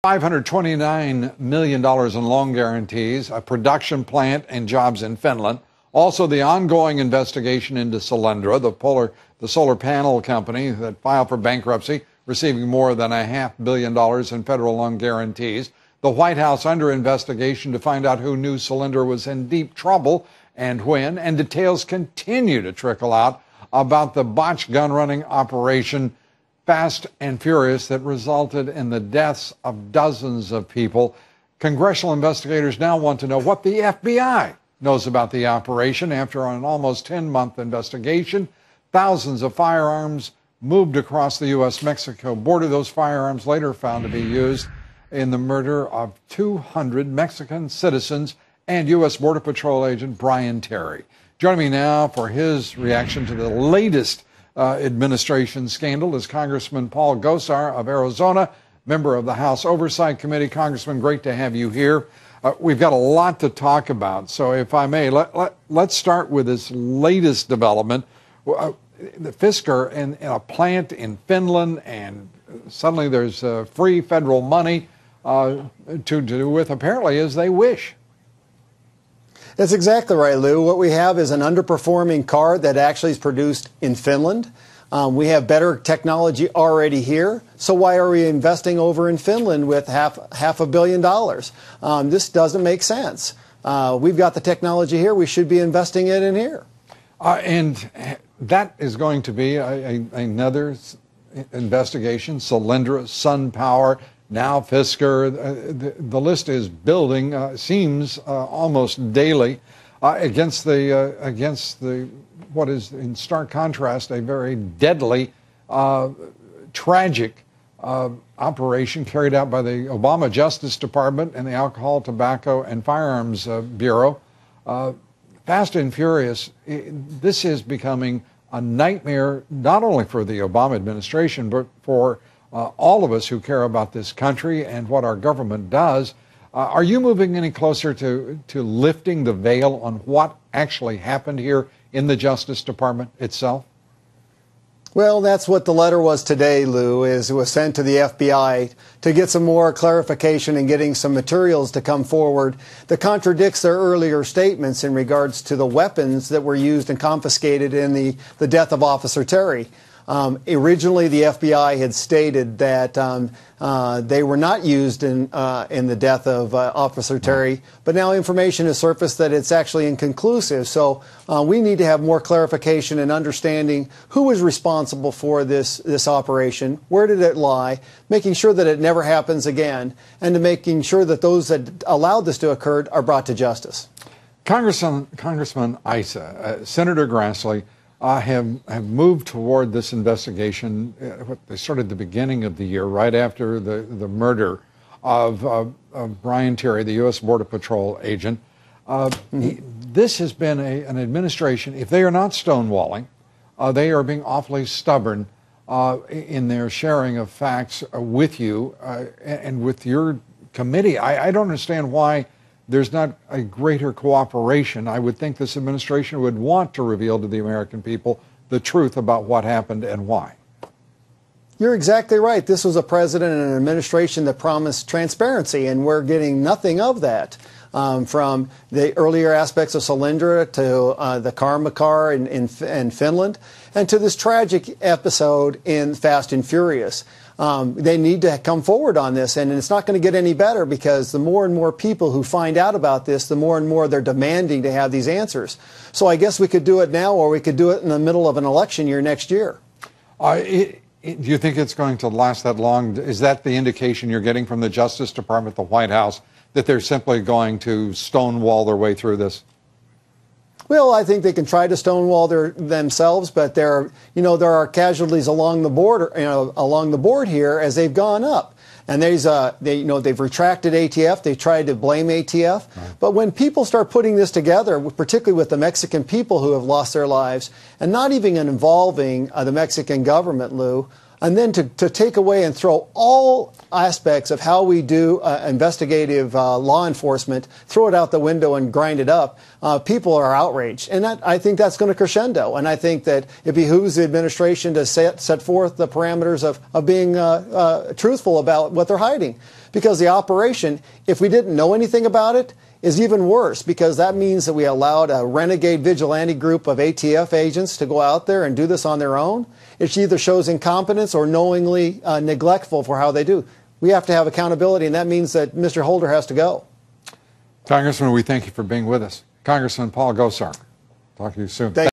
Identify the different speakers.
Speaker 1: $529 million in loan guarantees, a production plant, and jobs in Finland. Also, the ongoing investigation into Solyndra, the solar panel company that filed for bankruptcy, receiving more than $500 million in federal loan guarantees. The White House under investigation to find out who knew Solyndra was in deep trouble and when. And details continue to trickle out about the botched gun-running operation Fast and Furious that resulted in the deaths of dozens of people. Congressional investigators now want to know what the FBI knows about the operation. After an almost 10-month investigation, thousands of firearms moved across the U.S.-Mexico border. Those firearms later found to be used in the murder of 200 Mexican citizens and U.S. Border Patrol agent Brian Terry. Joining me now for his reaction to the latest administration scandal is Congressman Paul Gosar of Arizona, member of the House Oversight Committee. Congressman, great to have you here. We've got a lot to talk about, so if I may, let's start with this latest development. The Fisker in a plant in Finland, and suddenly there's free federal money to do with apparently as they wish.
Speaker 2: That's exactly right, Lou. What we have is an underperforming car that actually is produced in Finland. We have better technology already here. So why are we investing over in Finland with half $500 million? This doesn't make sense. We've got the technology here. We should be investing it in here.
Speaker 1: And that is going to be another investigation. Solyndra, SunPower, now Fisker. The list is building, seems almost daily, against the what is in stark contrast a very deadly, tragic operation carried out by the Obama Justice Department and the Alcohol, Tobacco, and Firearms Bureau. Fast and Furious, this is becoming a nightmare not only for the Obama administration, but for all of us who care about this country and what our government does. Are you moving any closer to lifting the veil on what actually happened here in the Justice Department itself?
Speaker 2: Well, that's what the letter was today, Lou, is it was sent to the FBI to get some more clarification and getting some materials to come forward that contradicts their earlier statements in regards to the weapons that were used and confiscated in the death of Officer Terry. Originally, the FBI had stated that they were not used in the death of Officer Terry, but now information has surfaced that it's actually inconclusive. So we need to have more clarification and understanding who was responsible for this operation, where did it lie, making sure that it never happens again, and to making sure that those that allowed this to occur are brought to justice.
Speaker 1: Congressman Issa, Senator Grassley, have moved toward this investigation. They started at the beginning of the year, right after the murder of Brian Terry, the U.S. Border Patrol agent. This has been an administration, if they are not stonewalling, they are being awfully stubborn in their sharing of facts with you and with your committee. I don't understand why there's not a greater cooperation. I would think this administration would want to reveal to the American people the truth about what happened and why.
Speaker 2: You're exactly right. This was a president and an administration that promised transparency, and we're getting nothing of that. From the earlier aspects of Solyndra to the Karma car in Finland, and to this tragic episode in Fast and Furious. They need to come forward on this, and it's not going to get any better because the more and more people who find out about this, the more and more they're demanding to have these answers. So I guess we could do it now, or we could do it in the middle of an election year next year.
Speaker 1: Do you think it's going to last that long? Is that the indication you're getting from the Justice Department, the White House, that they're simply going to stonewall their way through this?
Speaker 2: Well, I think they can try to stonewall themselves, but there are casualties along the border, along the board here as they've gone up. And they've retracted ATF. They tried to blame ATF. Right. But when people start putting this together, particularly with the Mexican people who have lost their lives, and not even involving the Mexican government, Lou, And then to take away and throw all aspects of how we do investigative law enforcement, throw it out the window and grind it up, people are outraged. And I think that's going to crescendo. And I think that it behooves the administration to set forth the parameters of being truthful about what they're hiding. Because the operation, if we didn't know anything about it, is even worse, because that means that we allowed a renegade vigilante group of ATF agents to go out there and do this on their own. It either shows incompetence or knowingly neglectful for how they do. We have to have accountability, and that means that Mr. Holder has to go.
Speaker 1: Congressman, we thank you for being with us. Congressman Paul Gosar, talk to you soon.